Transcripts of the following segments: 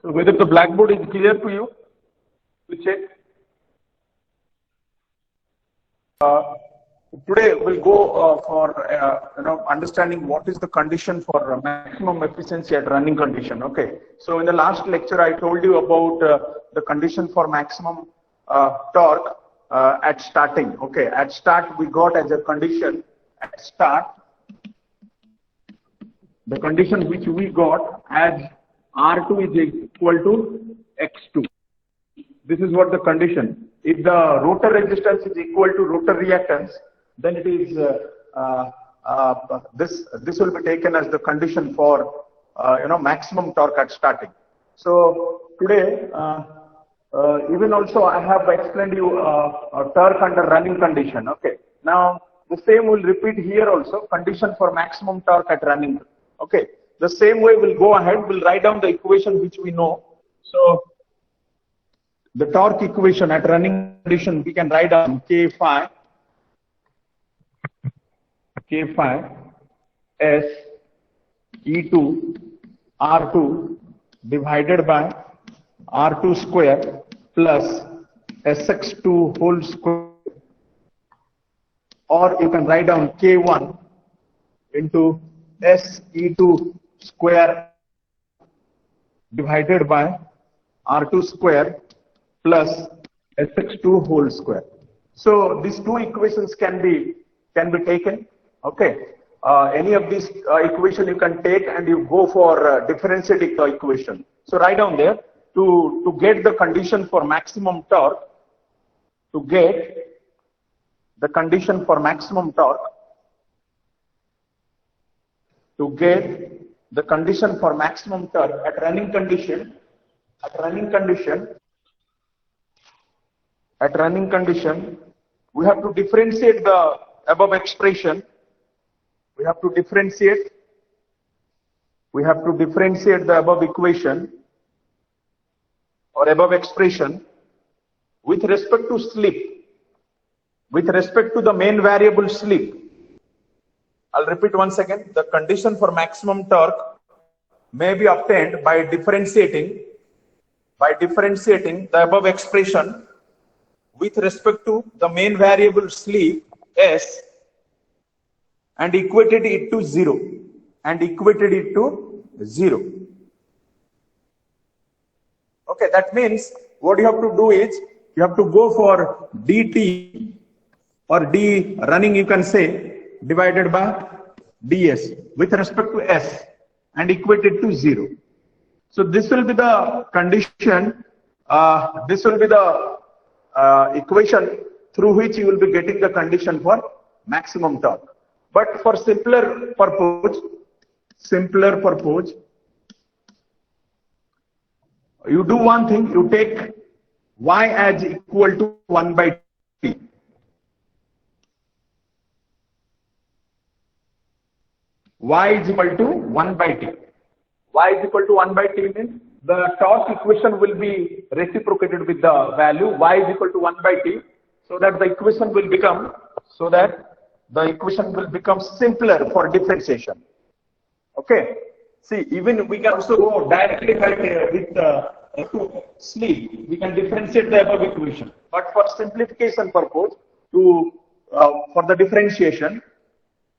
So whether the blackboard is clear to you, to check. Today we'll go for understanding what is the condition for maximum efficiency at running condition. Okay. So in the last lecture I told you about the condition for maximum torque at starting. Okay. At start we got as a condition at start. The condition which we got as R2 is equal to X2. This is what the condition. If the rotor resistance is equal to rotor reactance, then it is this will be taken as the condition for maximum torque at starting. So today even also I have explained you torque under running condition. Okay. Now the same will repeat here also, condition for maximum torque at running. Okay. The same way we'll go ahead. We'll write down the equation which we know. So the torque equation at running condition we can write down K phi S E2 R2 divided by R2 square plus Sx2 whole square, or you can write down K1 into SE2 square divided by R2 square plus Sx2 whole square. So these two equations can be taken. Okay. Any of these equation you can take and you go for differentiating the equation. So write down there to get the condition for maximum torque. To get the condition for maximum torque. To get the condition for maximum torque at running condition. At running condition, we have to differentiate the above expression. We have to differentiate the above equation or above expression with respect to slip, with respect to the main variable slip. I'll repeat once again. The condition for maximum torque may be obtained by differentiating the above expression with respect to the main variable slip S and equated it to 0. Okay, that means what you have to do is you have to go for dt or d running, you can say, divided by ds with respect to S and equated to 0. So this will be the condition, this will be the equation through which you will be getting the condition for maximum torque. But for simpler purpose, you do one thing, you take y as equal to 1 by t. Y is equal to 1 by t. Y is equal to 1 by t means the torque equation will be reciprocated with the value y is equal to 1 by t, so that the equation will become simpler for differentiation. Okay. See, even we can also go directly with slip. We can differentiate the above equation. But for simplification purpose, for the differentiation,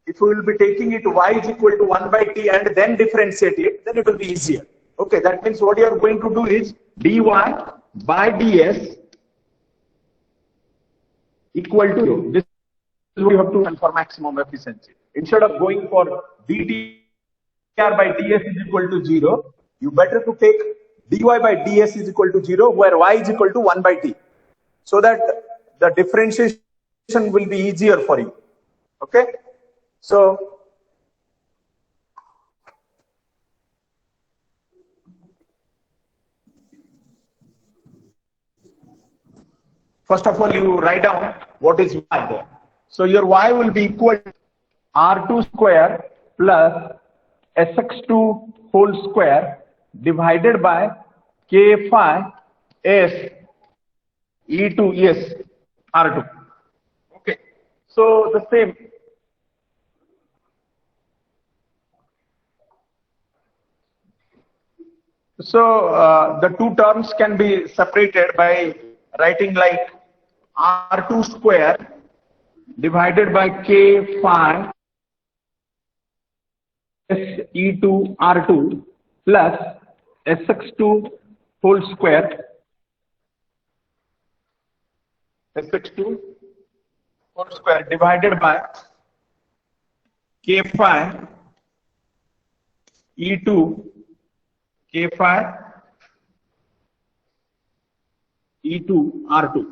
if we will be taking it y is equal to 1 by t and then differentiate it, then it will be easier. Okay, that means what you are going to do is dy by ds equal to 0. This is what you have to do for maximum efficiency. Instead of going for dt by ds is equal to 0, you better to take dy by ds is equal to 0 where y is equal to 1 by t, so that the differentiation will be easier for you. Okay. So first of all, you write down what is y there. So your y will be equal to R2 square plus Sx2 whole square divided by K phi S E2 yes R2. Okay. So the same. So the two terms can be separated by writing like R2 square divided by K phi SE2 R2 plus SX2 whole square SX2 whole square divided by K phi E2 K phi E2 R2.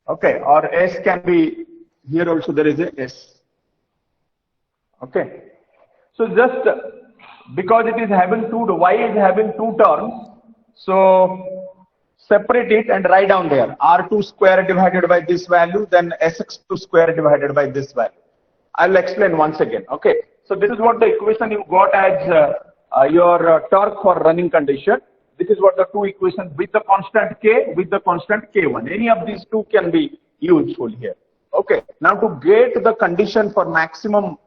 Okay, or S can be, here also there is a S. Okay, so just because it is having Y is having two terms, so separate it and write down there R2 square divided by this value, then SX2 square divided by this value. I'll explain once again. Okay, so this is what the equation you got as your torque for running condition. This is what the two equations with the constant K, with the constant K1. Any of these two can be useful here. Okay, now to get the condition for maximum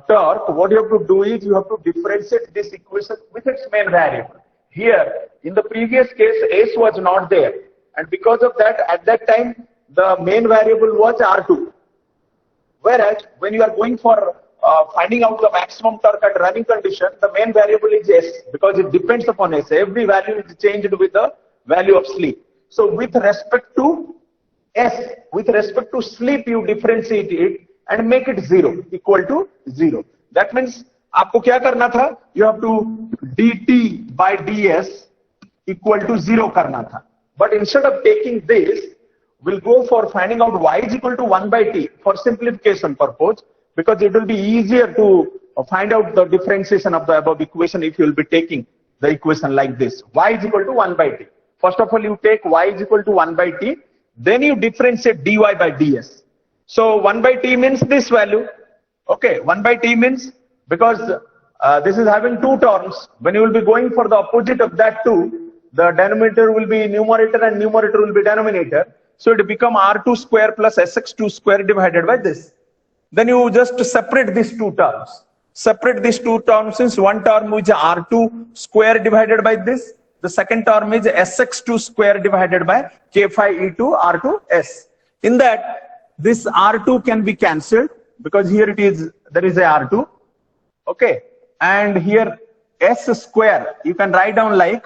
torque, what you have to do is you have to differentiate this equation with its main variable. Here, in the previous case, S was not there, and because of that, at that time, the main variable was R2. Whereas, when you are going for finding out the maximum torque at running condition, the main variable is S, because it depends upon S. Every value is changed with the value of sleep. So, with respect to S, with respect to sleep, you differentiate it and make it 0, equal to 0. That means, आपको क्या करना था? You have to dt by ds equal to 0 करना था. But instead of taking this, we'll go for finding out y is equal to 1 by t for simplification purpose, because it will be easier to find out the differentiation of the above equation if you will be taking the equation like this. Y is equal to 1 by t. First of all, you take y is equal to 1 by t, then you differentiate dy by ds. So 1 by t means this value. Okay, 1 by t means, because this is having two terms, when you will be going for the opposite of that two, the denominator will be numerator and numerator will be denominator. So it become R2 square plus SX2 square divided by this. Then you just separate these two terms. Separate these two terms, since one term is R2 square divided by this. The second term is SX2 square divided by K phi E2 R2S. In that, this R2 can be cancelled, because here it is, there is a R2. Okay. And here S square, you can write down like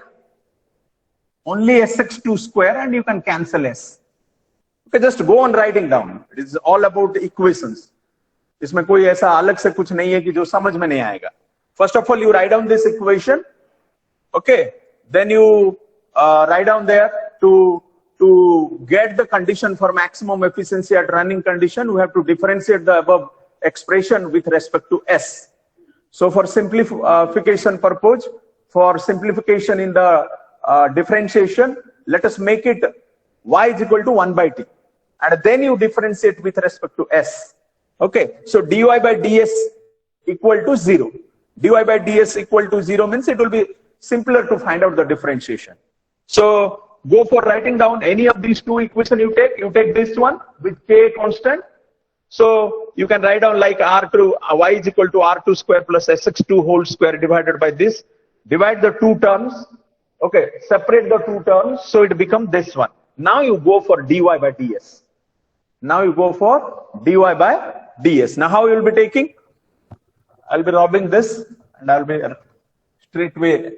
only SX2 square, and you can cancel S. Okay, just go on writing down. It is all about equations. इसमें कोई ऐसा अलग से कुछ नहीं है कि जो समझ में नहीं आएगा. First of all, you write down this equation. Okay, then you write down there to get the condition for maximum efficiency at running condition, we have to differentiate the above expression with respect to S. So for simplification purpose, for simplification in the differentiation, let us make it y is equal to 1 by t, and then you differentiate with respect to S. Okay, so dy by ds equal to 0. dy by ds equal to 0 means it will be simpler to find out the differentiation. So go for writing down any of these two equations you take this one with k constant. So you can write down like R2, y is equal to R2 square plus SX2 whole square divided by this. Divide the two terms. Okay, separate the two terms, so it becomes this one. Now you go for dy by ds. Now you go for dy by ds. Now how you will be taking? I'll be robbing this, and I'll be straightway.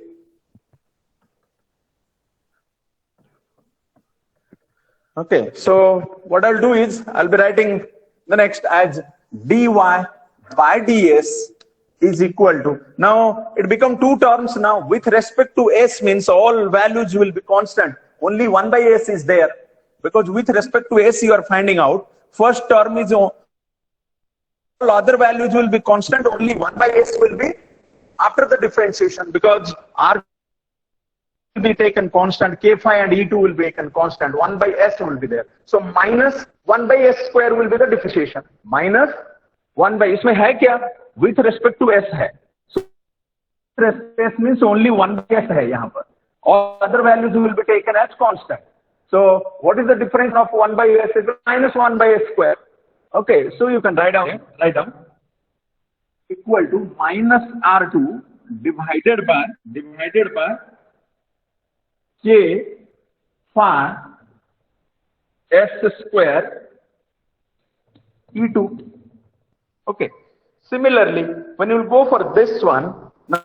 Okay, so what I'll do is I'll be writing the next as dy by ds is equal to, now it become two terms now. With respect to s means all values will be constant. Only 1 by s is there, because with respect to s you are finding out first term is all other values will be constant. Only 1 by s will be after the differentiation, because r will be taken constant, k phi and e2 will be taken constant, 1 by s will be there. So minus 1 by s square will be the differentiation. Minus 1 by, इसमें है क्या? With respect to s है. So s means only 1 by s है यहाँ पर. All other values will be taken as constant. So what is the difference of 1 by s? Is minus 1 by s square. Okay, so you can write down equal to minus r2 divided by K phi S square E2. Okay. Similarly, when you will go for this one, now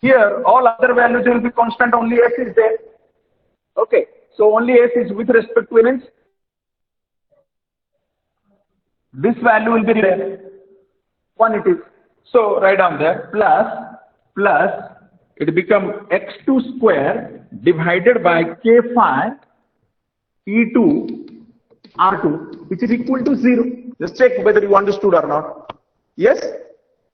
here all other values will be constant, only S is there. Okay. So only S is with respect to elements. This value will be there. 1 it is. So write down there plus it become x2 square divided by K phi E2 R2, which is equal to 0. Just check whether you understood or not. Yes?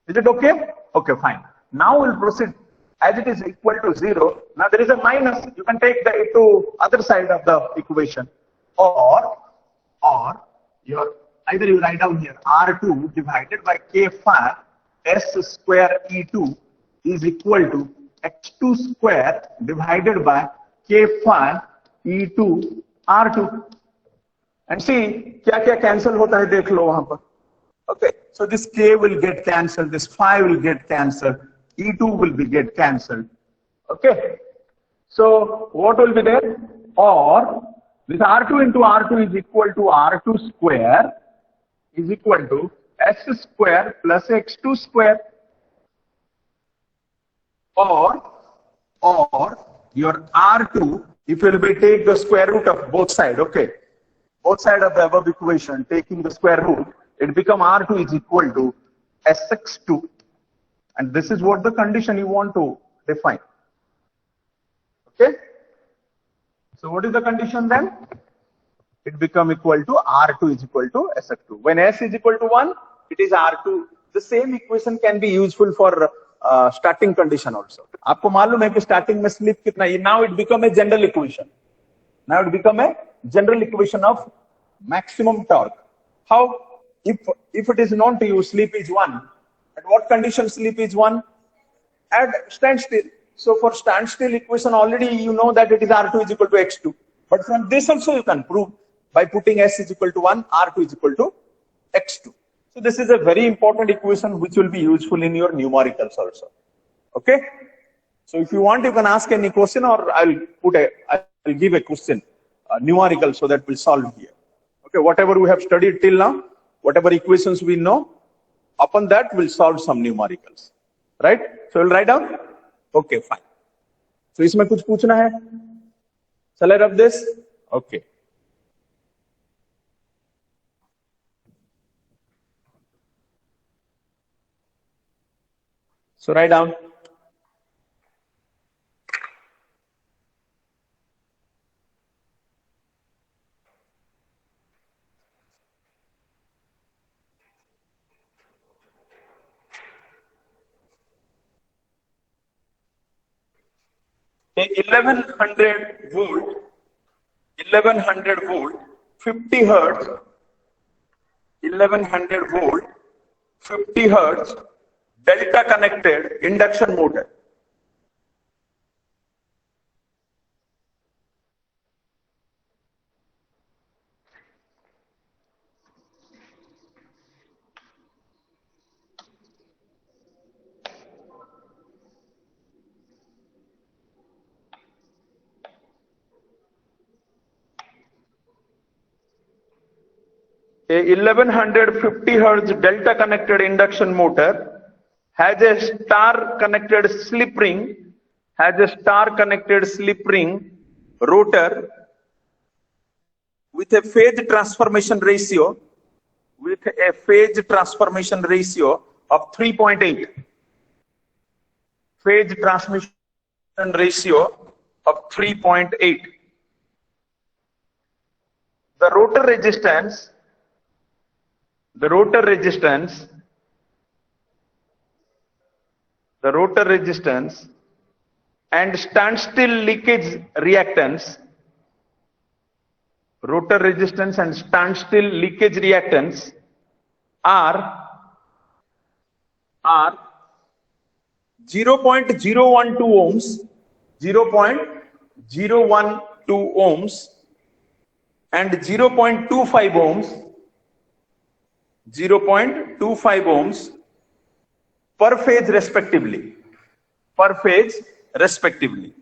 Is it okay? Okay, fine. Now we'll proceed. As it is equal to 0, now there is a minus. You can take the to other side of the equation. Or your either you write down here R2 divided by K phi S square E2 is equal to x2 square divided by K phi E2 R2. And see, क्या cancel होता है देख लो वहां पर. Okay, so this K will get cancelled, this phi will get cancelled, E2 will be get cancelled. Okay, so what will be there? Or this R2 into R2 is equal to R2 square is equal to S square plus X2 square. Or your R2, if you will be take the square root of both sides, okay, both sides of the above equation, taking the square root, it become R2 is equal to Sx2, and this is what the condition you want to define. Okay, so what is the condition then? It become equal to R2 is equal to Sx2. When S is equal to 1, it is R2. The same equation can be useful for starting condition also. आपको मालूम है कि starting में slip कितना है? Now it become a general equation. Now it become a general equation of maximum torque. How? If it is known to you, slip is 1. At what condition slip is 1? At standstill. So for standstill equation already you know that it is R2 is equal to X2. But from this also you can prove by putting S is equal to 1, R2 is equal to X2. So this is a very important equation which will be useful in your numericals also. Okay. So if you want, you can ask any question, or I'll give a question, numerical, so that we'll solve here. Okay. Whatever we have studied till now, whatever equations we know, upon that we'll solve some numericals. Right? So we'll write down. Okay, fine. So इसमें कुछ पूछना है? Shall I rub this? Okay. So write down. A 1100 volt, 50 hertz, 1100 volt, 50 hertz, delta connected induction motor. A 1150 hertz delta connected induction motor has a star connected slip ring, rotor with a phase transformation ratio of 3.8. Phase transmission ratio of 3.8. The rotor resistance and standstill leakage reactance, are 0.012 ohms, 0.012 ohms and 0.25 ohms, per phase respectively. Per phase respectively.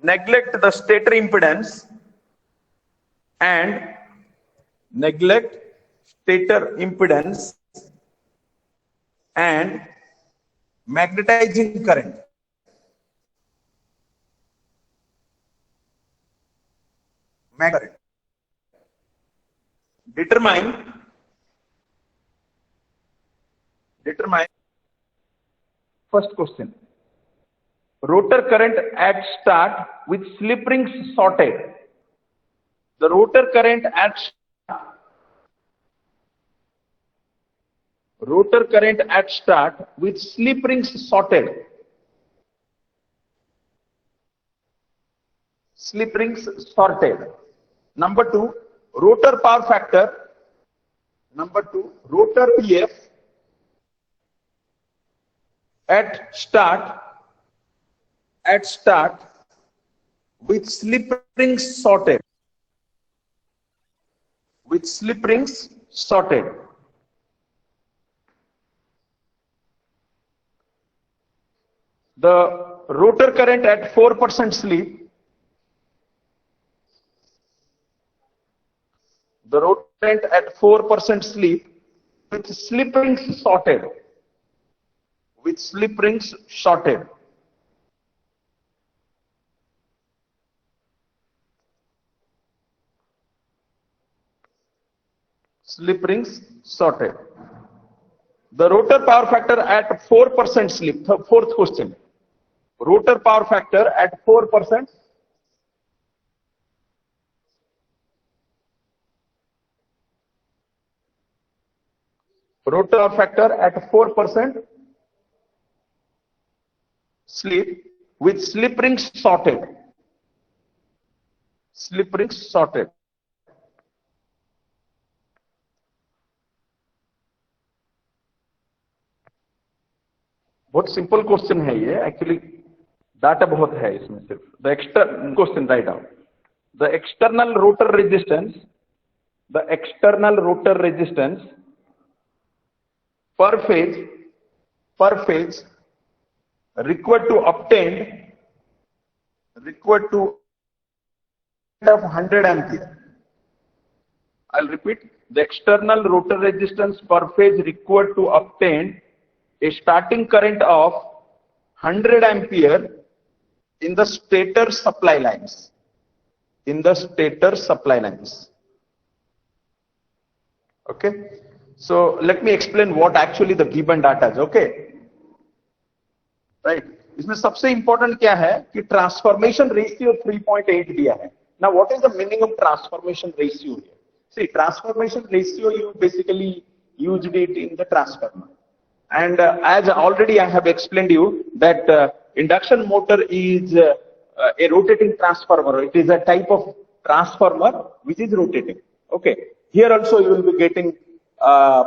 Neglect the stator impedance and neglect stator impedance and magnetizing current. Determine first question. Rotor current at start with slip rings sorted. The rotor current at start with slip rings sorted. Slip rings sorted. Number 2, rotor power factor. Number 2, rotor PF at start with slip rings sorted. With slip rings sorted. The rotor current at 4% slip. The rotor current at 4% slip with slip rings sorted. With slip rings sorted. Slip rings sorted. The rotor power factor at 4% slip. The fourth question. Rotor power factor at 4%. Rotor factor at 4% slip with slip rings sorted. Slip rings sorted. बहुत simple question है ये, actually data बहुत है इसमें सिर्फ. The external question write down. The external rotor resistance per phase required to obtain of 100 ampere. I'll repeat. The external rotor resistance per phase required to obtain a starting current of 100 ampere in the stator supply lines. Okay. So let me explain what actually the given data is. Okay. Right. इसमें सबसे important क्या है कि transformation ratio 3.8 दिया है. Now what is the meaning of transformation ratio here? See, transformation ratio you basically used it in the transformer. And as already I have explained you that induction motor is a rotating transformer. It is a type of transformer which is rotating. Okay. Here also you will be getting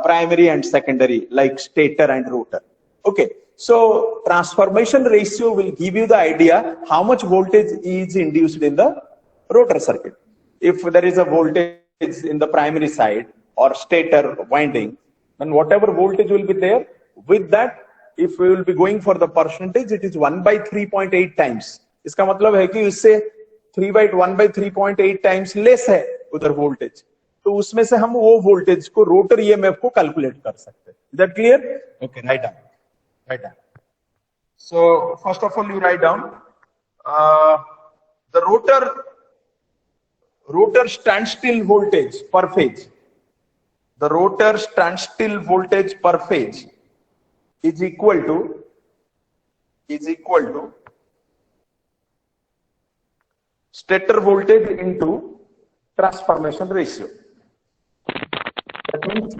primary and secondary like stator and rotor. Okay. So transformation ratio will give you the idea how much voltage is induced in the rotor circuit. If there is a voltage in the primary side or stator winding, then whatever voltage will be there, with that, if we will be going for the percentage, it is 1/3.8 times. इसका मतलब है कि इससे 1/3.8 times less है उधर voltage. तो उसमें से हम वो voltage को rotor EMF को calculate कर सकते हैं. Is that clear? Okay, write down. So first of all, you write down the rotor standstill voltage per phase. The rotor standstill voltage per phase is equal to stator voltage into transformation ratio. That means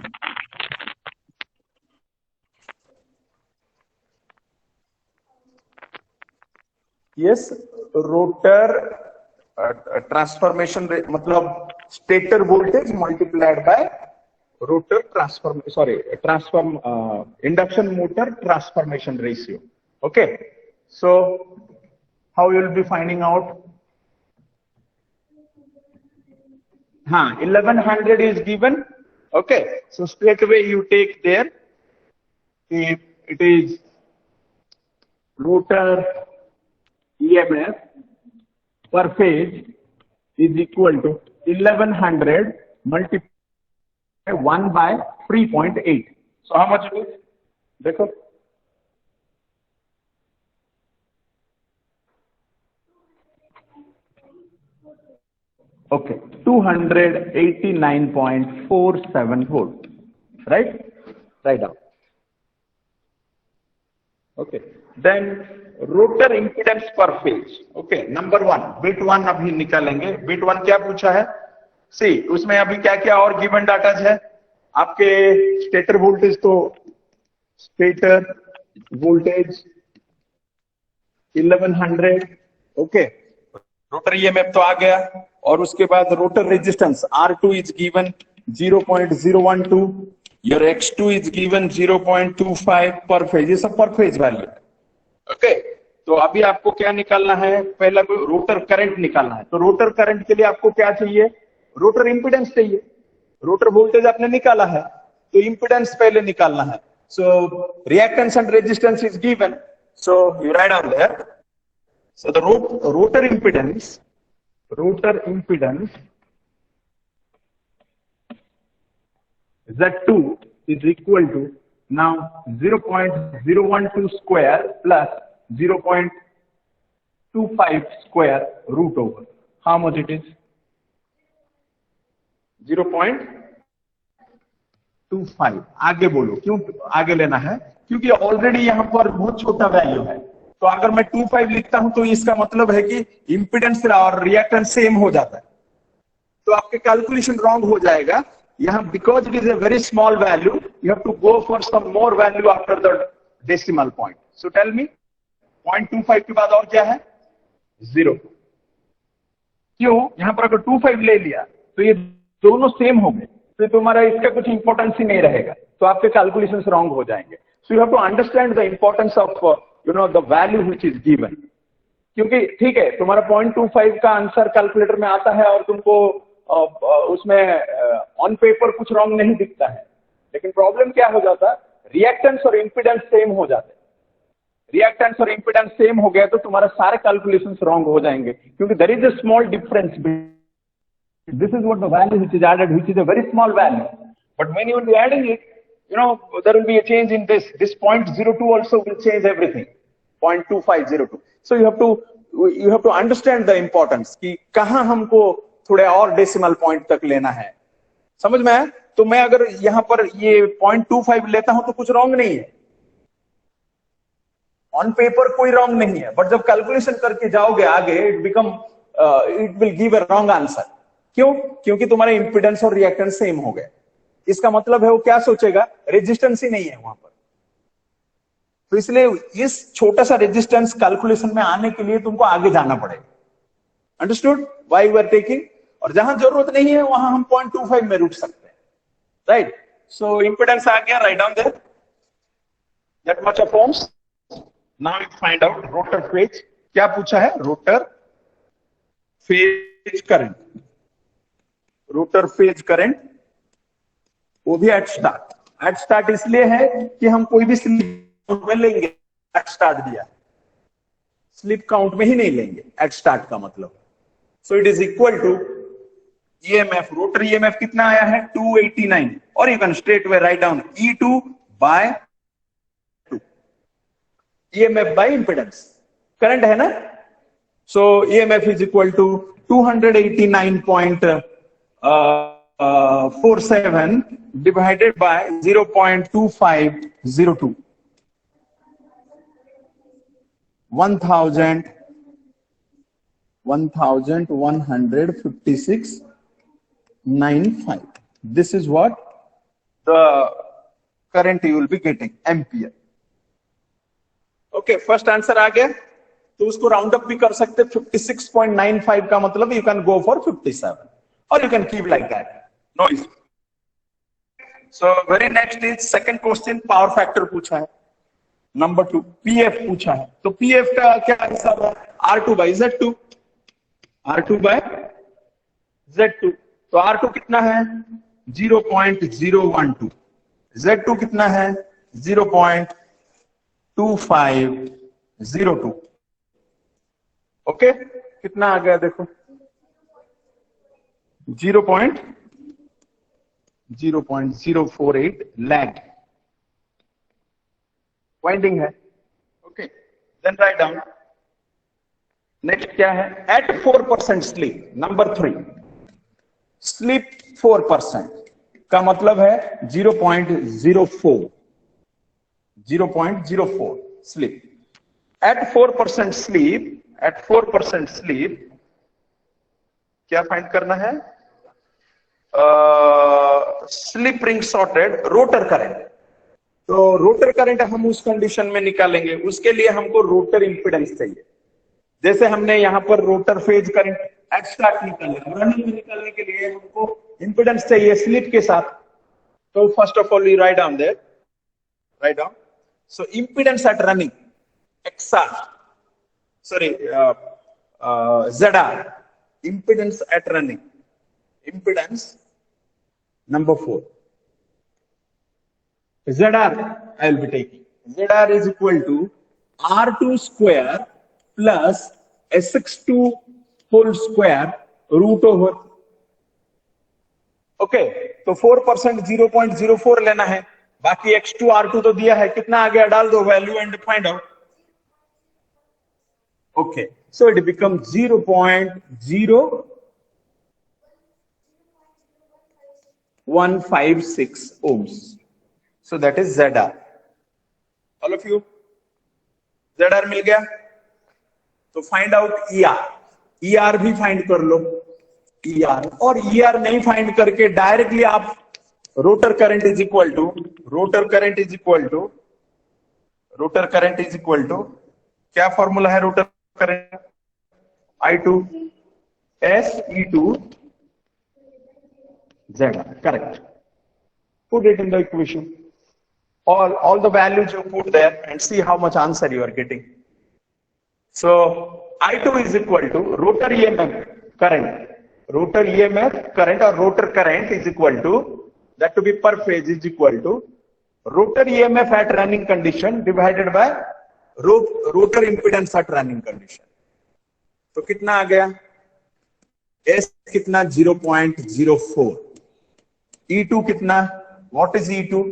yes, rotor transformation rate मतलब stator voltage multiplied by rotor induction motor transformation ratio. Okay, so how you will be finding out? 1100 is given Okay, so straight away you take there, if it is rotor EMF per phase is equal to 1100 multiplied by 1 by 3.8. So how much it is? देखो, okay, 289.47 volt, right? Write down. Okay, then rotor impedance पर phase. Okay, number 1 bit 1 अभी निकालेंगे. Bit 1 क्या पूछा है? सी, उसमें अभी क्या क्या और गिवन डाटाज है आपके. स्टेटर वोल्टेज, तो stator voltage 1100. Okay, rotor EMF तो आ गया, और उसके बाद rotor resistance R2 is given 0.012, your X2 is given 0.25 पर फेज. ये सब पर फेज वैल्यू. ओके, तो अभी आपको क्या निकालना है? पहला रोटर करंट निकालना है. तो रोटर करंट के लिए आपको क्या चाहिए? रोटर इंपिडेंस चाहिए. रोटर वोल्टेज आपने निकाला है, तो इंपिडेंस पहले निकालना है. So reactance and resistance is given, so you write down there. So the rotor impedance Z2 is equal to now 0.012 square plus 0.25 square root over. How much it is? 0.25. आगे बोलो, क्यों आगे लेना है? क्योंकि ऑलरेडी यहां पर बहुत छोटा वैल्यू है. तो अगर मैं 25 लिखता हूं तो इसका मतलब है कि इंपिडेंस और रिएक्टेंस सेम हो जाता है. तो आपके कैलकुलेशन रॉन्ग हो जाएगा यहाँ, because it is a very small value, you have to go for some more value after the decimal point. So tell me, 0.25 के बाद और क्या है? 0. क्यों? यहाँ पर अगर 25 ले लिया तो ये दोनों सेम हो गए, तो तुम्हारा इसका कुछ इंपॉर्टेंस ही नहीं रहेगा, तो आपके कैलकुलेशंस रॉन्ग हो जाएंगे. So you have to understand the importance of the value which is given. क्योंकि ठीक है, तुम्हारा 0.25 का आंसर कैलकुलेटर में आता है और तुमको उसमें ऑन पेपर कुछ रॉन्ग नहीं दिखता है, लेकिन प्रॉब्लम क्या हो जाता है? रिएक्टेंस और इंपिडेंस सेम हो जाते. रिएक्टेंस और इंपिडेंस सेम हो गया तो तुम्हारा सारे कैलकुलेशंस रॉन्ग हो जाएंगे, क्योंकि there is a small difference. This is what the value which is added, which is a very small value, but when you will be adding it, there will be a change in this 0.02 also will change everything. 0.2502. So you have to understand the importance कि कहां हमको थोड़े और decimal point तक लेना है. समझ में आया? तो मैं अगर यहां पर ये 0.25 लेता हूं तो कुछ रॉन्ग नहीं है, ऑन पेपर कोई रॉन्ग नहीं है, बट जब कैलकुलेशन करके जाओगे आगे, it will give a wrong answer. क्यों? क्योंकि तुम्हारा इंपिडेंस और रिएक्टेंस सेम हो गए. इसका मतलब है वो क्या सोचेगा? रेजिस्टेंस ही नहीं है वहां पर. तो इसलिए इस छोटा सा रेजिस्टेंस कैलकुलेशन में आने के लिए तुमको आगे जाना पड़ेगा. Understood why we are taking? और जहां जरूरत नहीं है वहां हम 0.25 में रुक सकते हैं. राइट? सो इंपिडेंस आ गया, write down there, that much of ohms. Now you find out rotor phase. क्या पूछा है? Rotor phase current. Rotor phase current, वो भी एट स्टार्ट. एट स्टार्ट इसलिए है कि हम कोई भी स्लिप काउंट में लेंगे. एट स्टार्ट दिया, स्लिप काउंट में ही नहीं लेंगे एट स्टार्ट का मतलब. So it is equal to EMF. Rotor EMF कितना आया है? 289. और you can straight way write down E2 by 2. EMF by impedance. Current है ना? So EMF is equal to 289.47 divided by 0.2502. 1156.95. This is what the current you will be getting, ampere. Okay, first answer आ गया. तो उसको round up भी कर सकते. 56.95 का मतलब यू कैन गो फॉर 57, और you can keep like that. No issue. So very next is second question. Power factor पूछा है. नंबर 2 पीएफ पूछा है. तो पीएफ का क्या हिसाब है? R2 by Z2. R2 by Z2. तो R2 कितना है? 0.012, Z2 कितना है 0.2502। ओके, कितना आ गया देखो 0.048 लैग वाइंडिंग है। Okay, then write down. Next क्या है, एट 4% स्लीप, नंबर 3 स्लीप 4% का मतलब है 0.04 स्लीप। एट 4% स्लीप क्या फाइंड करना है, slip ring shorted rotor current. तो रोटर करंट हम उस कंडीशन में निकालेंगे, उसके लिए हमको रोटर इंपिडेंस चाहिए। जैसे हमने यहां पर रोटर फेज करंट एक्स्ट्रैक्ट निकालना, रनिंग में निकालने के लिए हमको इंपिडेंस चाहिए स्लिप के साथ। तो first of all we write down there, write down. So impedance at running XR, sorry, ZR, impedance at running, impedance number 4, ZR I will be taking, ZR is equal to R2 square plus SX2 whole square root over, okay. तो 4% 0.04 लेना है, बाकी X2 R2 तो दिया है, कितना आ गया डाल दो value and find out. Okay, so it becomes 0.0156 ohms. So that is ZR. All of you, ZR मिल गया? तो फाइंड आउट ER, ER भी फाइंड कर लो, ER। और ER नहीं फाइंड करके डायरेक्टली आप rotor current is equal to क्या फॉर्मूला है rotor current, I2 SE2 ZR, correct. Put it in the equation, all the values you put there and see how much answer you are getting. So I2 is equal to rotor EMF current or rotor current is equal to, that to be per phase is equal to rotor EMF at running condition divided by rotor impedance at running condition. तो कितना आ गया, S कितना 0.04, E2 कितना, what is E2,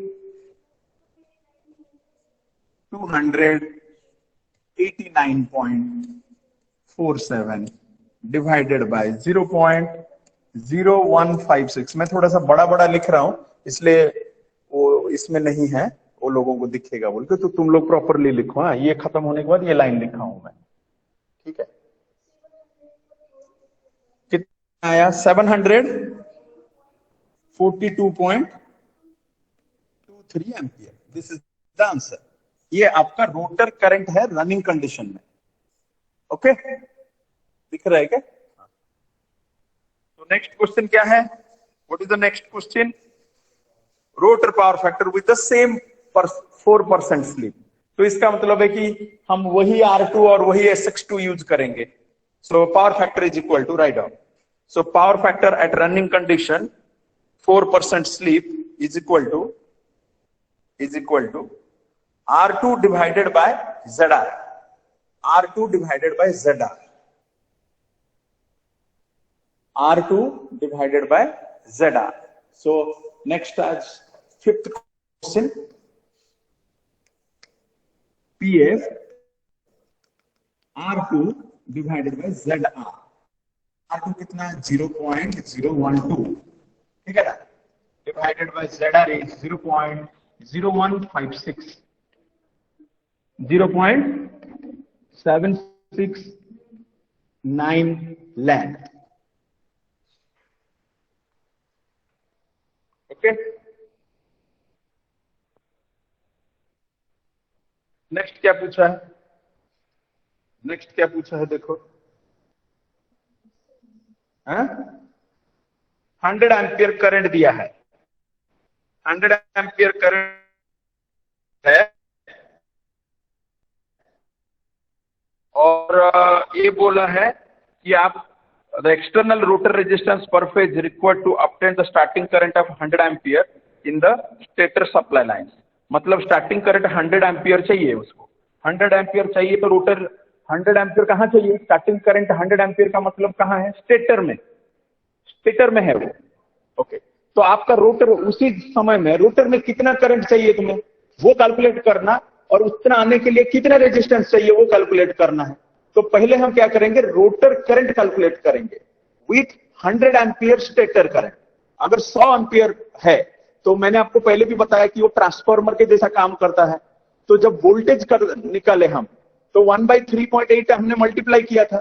289.47 divided by 0.0156। मैं थोड़ा सा बड़ा बड़ा लिख रहा हूं इसलिए वो इसमें नहीं है, वो लोगों को दिखेगा बोल के, तो तुम लोग प्रॉपरली लिखो। हाँ, ये खत्म होने के बाद ये लाइन लिखा हूं मैं, ठीक है। कितना आया 742.23 ampere, this is the answer. ये आपका रोटर करंट है रनिंग कंडीशन में। ओके, दिख रहा है क्या? तो नेक्स्ट क्वेश्चन क्या है, what is the next question, rotor power factor with the same 4% slip. तो इसका मतलब है कि हम वही R2 और वही SX2 यूज करेंगे। So power factor is equal to, write down, so power factor at running condition 4% slip is equal to R2 divided by ZR, R2 divided by ZR, R2 divided by ZR. So next as fifth question, PF R2 divided by ZR, R2 कितना 0.012, ठीक है ना, divided by ZR is 0.0156, 0.769 lakh। Okay, next क्या पूछा है, देखो, 100 ampere current दिया है, 100 एम्पियर करंट है, और ये बोला है कि आप the external rotor resistance per phase required to obtain the starting current of 100 ampere in the stator supply lines. मतलब स्टार्टिंग करंट 100 एम्पियर चाहिए उसको, 100 एम्पियर चाहिए तो रोटर 100 एम्पियर कहाँ चाहिए? स्टार्टिंग करंट 100 एम्पियर का मतलब कहाँ है? स्टेटर में, स्टेटर में है वो। ओके, तो आपका रोटर उसी समय में रोटर में कितना करंट चाहिए तुम्हें वो कैलकुलेट करना, और उतना आने के लिए कितना रेजिस्टेंस चाहिए वो कैलकुलेट करना है। तो पहले हम क्या करेंगे? रोटर करंट कैलकुलेट करेंगे विथ 100 एम्पियर स्टेटर करंट। अगर 100 एम्पियर है तो मैंने आपको पहले भी बताया कि वो ट्रांसफार्मर के जैसा काम करता है। तो जब वोल्टेज निकाले हम तो 1/3.8 हमने मल्टीप्लाई किया था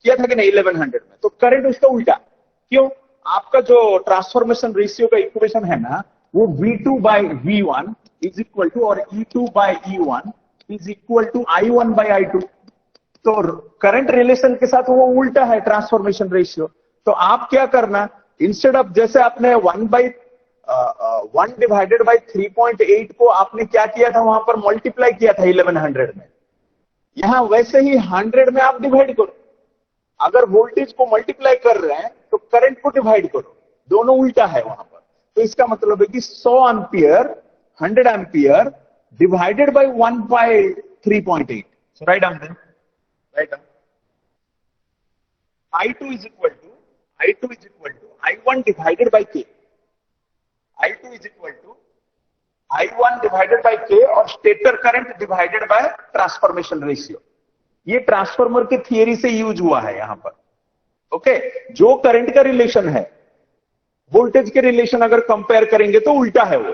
कि नहीं 1100 में, तो करंट उसका उल्टा। क्यों? आपका जो ट्रांसफॉर्मेशन रेशियो का इक्वेशन है ना, वो V2/V1 इज इक्वल टू और E2/E1 is equal to I1/I2। तो करंट रिलेशन के साथ वो उल्टा है ट्रांसफॉर्मेशन रेशियो। तो आप क्या करना, इंस्टेड ऑफ जैसे आपने 1 डिवाइडेड बाई 3.8 को आपने क्या किया था, वहां पर मल्टीप्लाई किया था 1100 में, यहां वैसे ही 100 में आप डिवाइड करो। अगर वोल्टेज को मल्टीप्लाई कर रहे हैं तो करंट को डिवाइड करो, दोनों उल्टा है वहां पर। तो इसका मतलब है कि 100 ampere 100 ampere divided by 1/3.8। So write down then, write down I2 is equal to I1 divided by K। I2 is equal to I1 divided by K और stator current divided by transformation ratio. ये transformer की theory से use हुआ है यहां पर। Okay, जो current का रिलेशन है वोल्टेज के रिलेशन अगर कंपेयर करेंगे तो उल्टा है वो,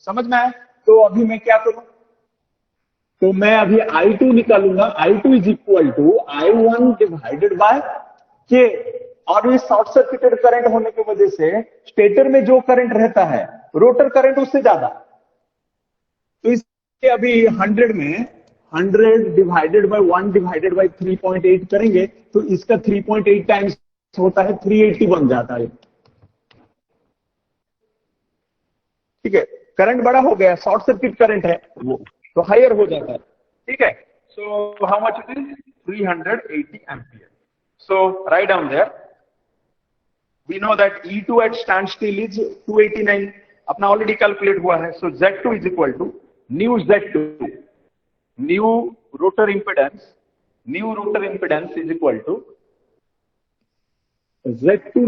समझ में आया? तो अभी मैं क्या करूं, तो मैं अभी I2 निकालूंगा। I2 is equal to I1 divided by K, और ये शॉर्ट सर्किटेड करंट होने की वजह से स्टेटर में जो करंट रहता है रोटर करंट उससे ज्यादा। तो इसके अभी 100 में 100 डिवाइडेड बाय 1 डिवाइडेड बाय 3.8 करेंगे तो इसका 3.8 टाइम्स होता है 380 बन जाता है। ठीक है, करंट बड़ा हो गया, शॉर्ट सर्किट करंट है वो, तो हायर हो जाता है। ठीक है, so how much it is? 380 ampere. So write down there, we know that E2 at standstill is 289, अपना ऑलरेडी कैलकुलेट हुआ है। So Z2 is equal to new Z2, new rotor impedance is equal to Z2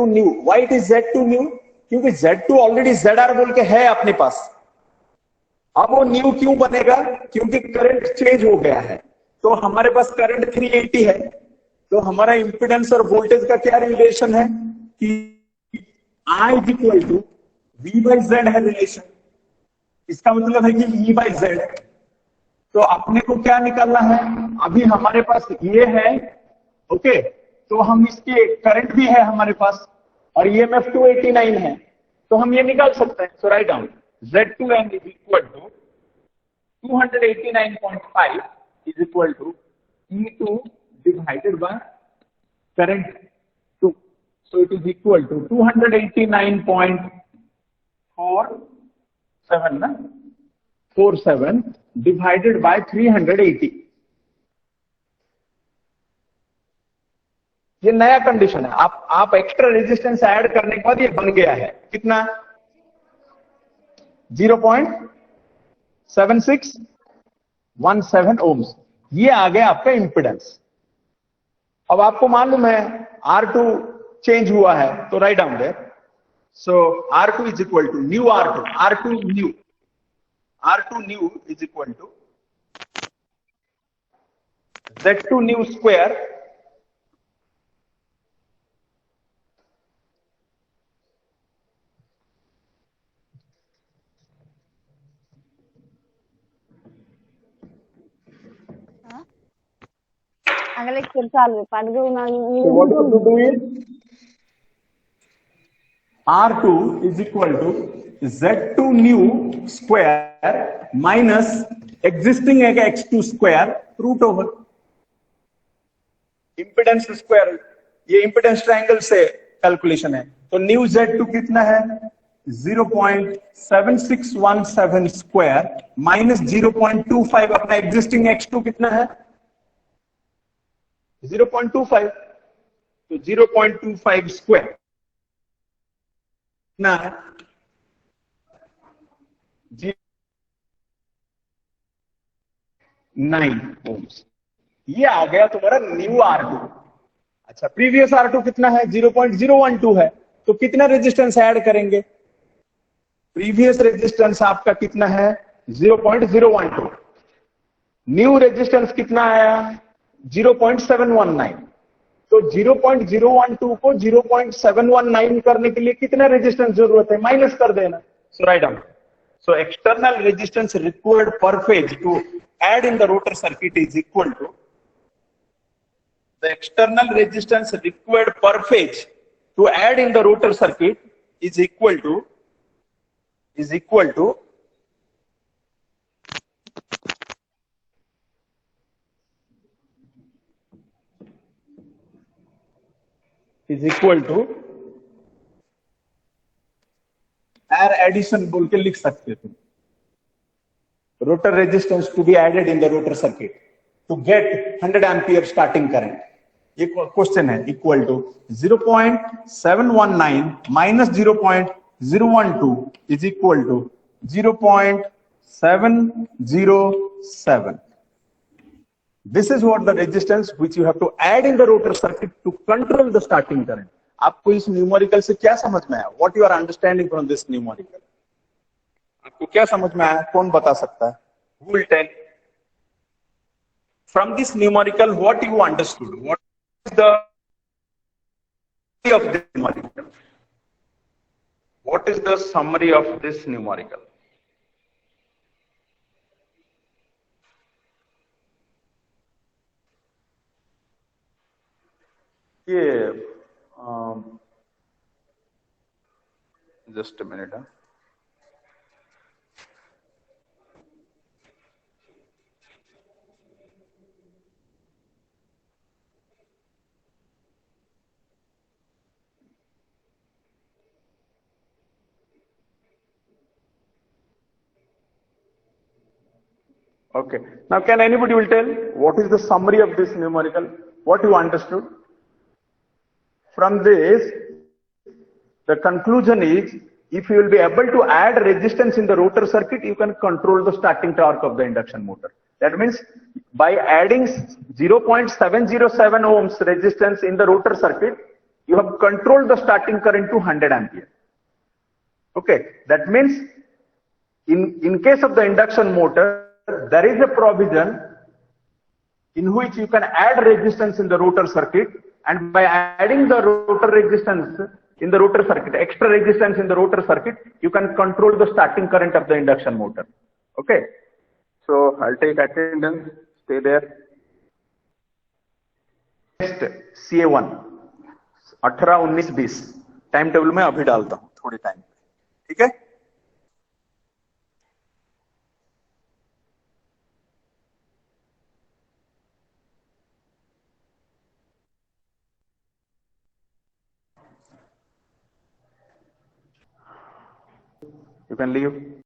new. Why it is Z2 new? क्योंकि Z2 already ZR बोल के है अपने पास। अब वो न्यू क्यों बनेगा? क्योंकि करंट चेंज हो गया है। तो हमारे पास करंट 380 है, तो हमारा इंपेडेंस और वोल्टेज का क्या रिलेशन है कि I is equal to V/Z है रिलेशन। इसका मतलब है कि E/Z। तो अपने को क्या निकालना है? अभी हमारे पास ये है, ओके, तो हम इसके करंट भी है हमारे पास और EMF 289 है, तो हम ये निकाल सकते हैं। So write down Z2n is equal to 289.5 is equal to E2 divided by current 2. So it is equal to 289.47 divided by 380। ये नया कंडीशन है। आप एक्स्ट्रा रेजिस्टेंस ऐड करने के बाद ये बन गया है कितना? 0.7617 ohms। ये आ गया आपका इंपेडेंस। अब आपको मालूम है R2 चेंज हुआ है, तो write down there. So R2 is equal to new R2 new is equal to Z2 new square R2 is equal to Z2 new square minus existing X2 square root over impedance square। ये impedance triangle से calculation है। तो new Z2 कितना है? 0.7617 square minus 0.25 अपना existing X2 कितना है? 0.25, तो 0.25 स्क्वायर कितना है? 9 ओम्स। ये आ गया तुम्हारा न्यू R2। अच्छा, प्रीवियस R2 कितना है? 0.012 है, तो कितना रेजिस्टेंस ऐड करेंगे? प्रीवियस रेजिस्टेंस आपका कितना है? 0.012। न्यू रेजिस्टेंस कितना आया? 0.719। तो 0.012 को 0.719 करने के लिए कितना रेजिस्टेंस जरूरत है? माइनस कर देना। So write down. So external resistance required per phase to add in the rotor circuit is equal to the external resistance required per phase to add in the rotor circuit is equal to is equal to air addition बोल के लिख सकते हो तुम। rotor resistance to be added in the rotor circuit to get 100 ampere starting current. ये question है। Equal to 0.719 minus 0.012 is equal to 0.707. This is what the resistance which you have to add in the rotor circuit to control the starting current. आपको इस numerical से क्या समझ में आया? What you are understanding from this numerical? आपको क्या समझ में आया? कौन बता सकता है? Who will tell? From this numerical, what you understood? What is the of this numerical? What is the summary of this numerical? ये just a minute. Okay. Now, can anybody will tell what is the summary of this numerical? What you understood? From this, the conclusion is, if you will be able to add resistance in the rotor circuit, you can control the starting torque of the induction motor. That means by adding 0.707 ohms resistance in the rotor circuit, you have controlled the starting current to 100 ampere. Okay. That means in case of the induction motor, there is a provision in which you can add resistance in the rotor circuit, and by adding the rotor resistance in the rotor circuit, extra resistance in the rotor circuit, you can control the starting current of the induction motor. Okay. So I'll take attendance, stay there. Next, CA1 18, 19, 20 time table में अभी डालता हूं थोड़ी time. ठीक है। You can leave.